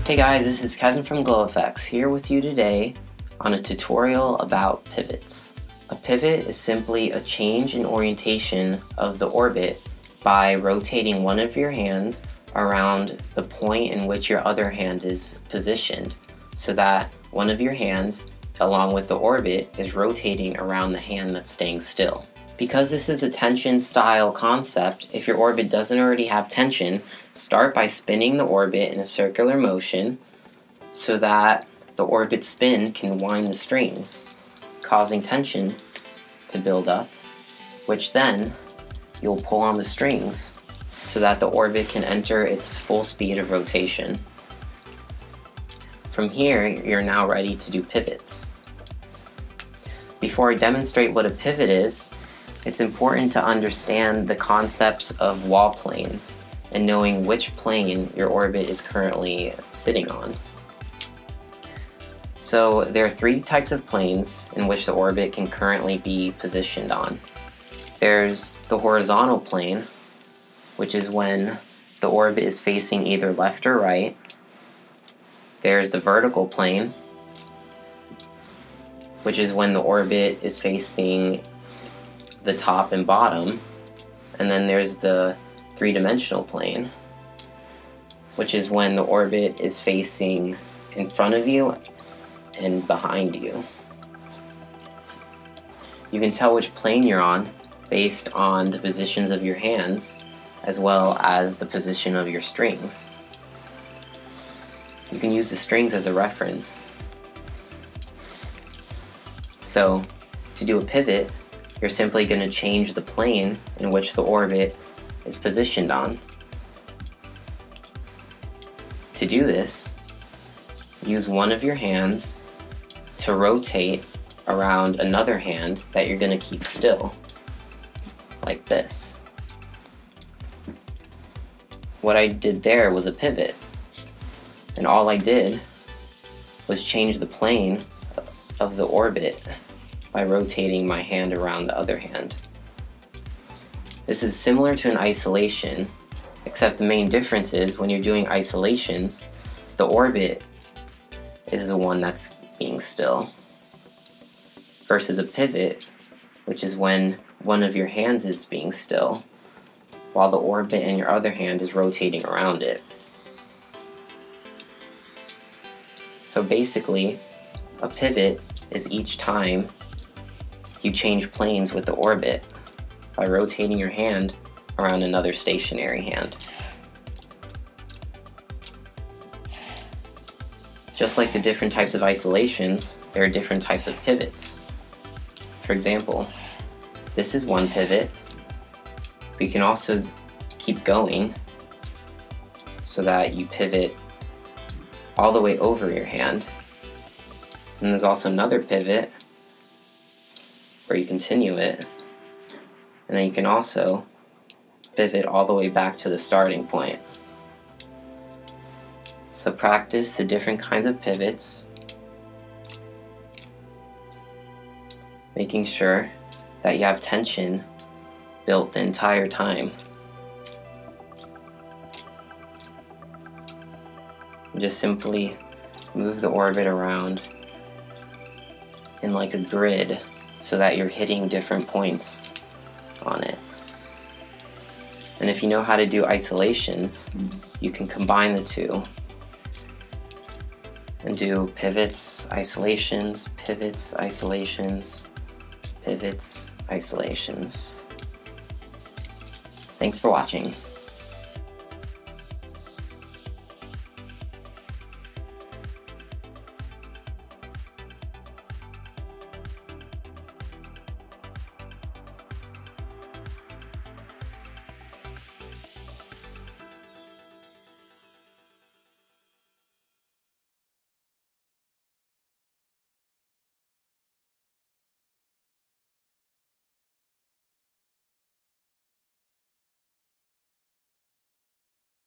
Hey guys, this is Kevin from GloFX here with you today on a tutorial about pivots. A pivot is simply a change in orientation of the orbit by rotating one of your hands around the point in which your other hand is positioned, so that one of your hands, along with the orbit, is rotating around the hand that's staying still. Because this is a tension style concept, if your orbit doesn't already have tension, start by spinning the orbit in a circular motion so that the orbit spin can wind the strings, causing tension to build up, which then you'll pull on the strings so that the orbit can enter its full speed of rotation. From here, you're now ready to do pivots. Before I demonstrate what a pivot is, it's important to understand the concepts of wall planes and knowing which plane your orbit is currently sitting on. So there are three types of planes in which the orbit can currently be positioned on. There's the horizontal plane, which is when the orbit is facing either left or right. There's the vertical plane, which is when the orbit is facing the top and bottom, and then there's the three-dimensional plane, which is when the orbit is facing in front of you and behind you. You can tell which plane you're on based on the positions of your hands as well as the position of your strings. You can use the strings as a reference. So to do a pivot, you're simply going to change the plane in which the orbit is positioned on. To do this, use one of your hands to rotate around another hand that you're going to keep still, like this. What I did there was a pivot, and all I did was change the plane of the orbit by rotating my hand around the other hand. This is similar to an isolation, except the main difference is when you're doing isolations, the orbit is the one that's being still, versus a pivot, which is when one of your hands is being still, while the orbit in your other hand is rotating around it. So basically, a pivot is each time you change planes with the orbit by rotating your hand around another stationary hand. Just like the different types of isolations, there are different types of pivots. For example, this is one pivot. We can also keep going so that you pivot all the way over your hand. And there's also another pivot where you continue it, and then you can also pivot all the way back to the starting point. So practice the different kinds of pivots, making sure that you have tension built the entire time. Just simply move the orbit around in like a grid so that you're hitting different points on it. And if you know how to do isolations, you can combine the two and do pivots, isolations, pivots, isolations, pivots, isolations. Thanks for watching.